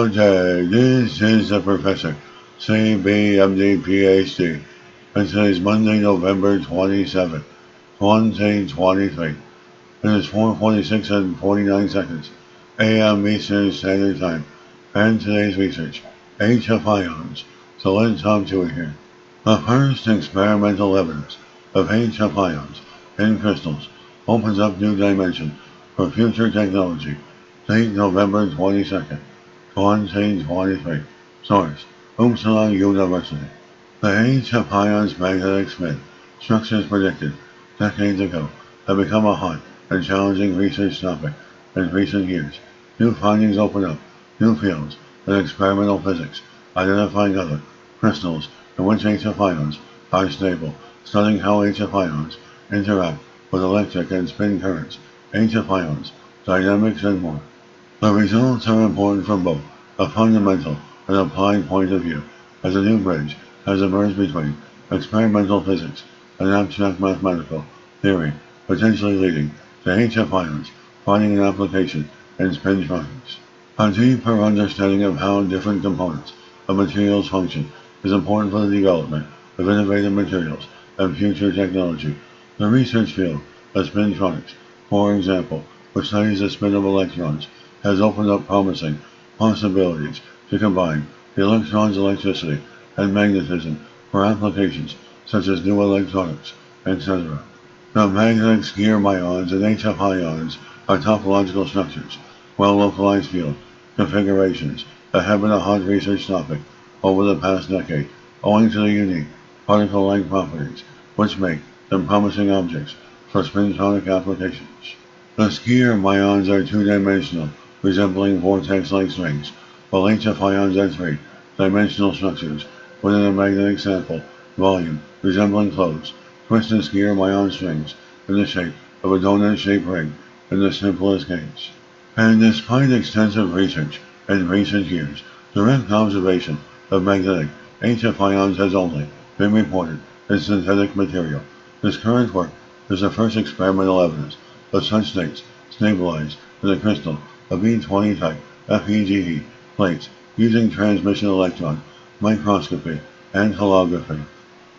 Good day, this is the Professor, CBMD PhD, and today is Monday, November 27th, 2023. It is 4:46 and 49 seconds a.m. Eastern Standard Time, and today's research, Hopfions. So let's talk to it here. The first experimental evidence of Hopfions in crystals opens up new dimension for future technology. Date November 22nd. 2023. Source: Uppsala University. The age of ions magnetic spin structures predicted decades ago have become a hot and challenging research topic in recent years. New findings open up new fields in experimental physics, identifying other crystals in which HF ions are stable, studying how HF ions interact with electric and spin currents, HF ions, dynamics, and more. The results are important from both a fundamental and applied point of view, as a new bridge has emerged between experimental physics and abstract mathematical theory, potentially leading to HF ions finding an application in spintronics. A deeper understanding of how different components of materials function is important for the development of innovative materials and future technology. The research field of spintronics, for example, which studies the spin of electrons, has opened up promising possibilities to combine the electron's electricity and magnetism for applications such as new electronics, etc. The magnetic sphere ions and HF ions are topological structures, well-localized field configurations that have been a hot research topic over the past decade, owing to the unique particle-like properties which make them promising objects for spintronic applications. The sphere ions are two-dimensional, resembling vortex-like strings, while HF ions are three-dimensional structures within a magnetic sample volume resembling closed, twisted sphere ion strings in the shape of a donut-shaped ring in the simplest case. And despite extensive research in recent years, direct observation of magnetic HF ions has only been reported in synthetic material. This current work is the first experimental evidence of such states stabilized in the crystal of E20 type FEGE plates using transmission electron microscopy and holography.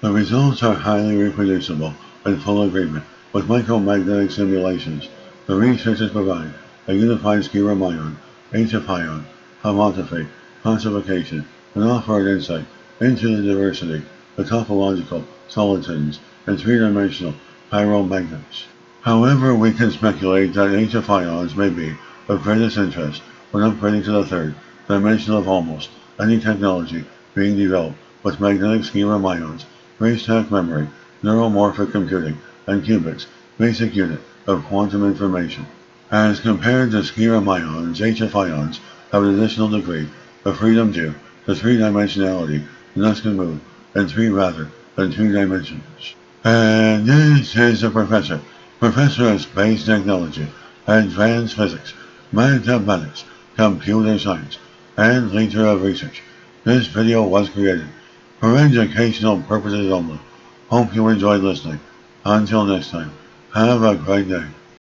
The results are highly reproducible in full agreement with micromagnetic simulations. The researchers provide a unified sphere ion, HF ion, homotopy, classification, and offer an insight into the diversity of topological solitons and three-dimensional pyromagnets. However, we can speculate that HF ions may be of greatest interest when upgrading to the third dimension of almost any technology being developed with magnetic sphere ions, racetrack memory, neuromorphic computing, and qubits, basic unit of quantum information. As compared to sphere ions, HF ions have an additional degree of freedom due to three-dimensionality and thus can move in three rather than two dimensions. And this is the Professor of Space Technology, Advanced Physics, Mathematics, Computer Science, and Leader of Research. This video was created for educational purposes only. Hope you enjoyed listening. Until next time, have a great day.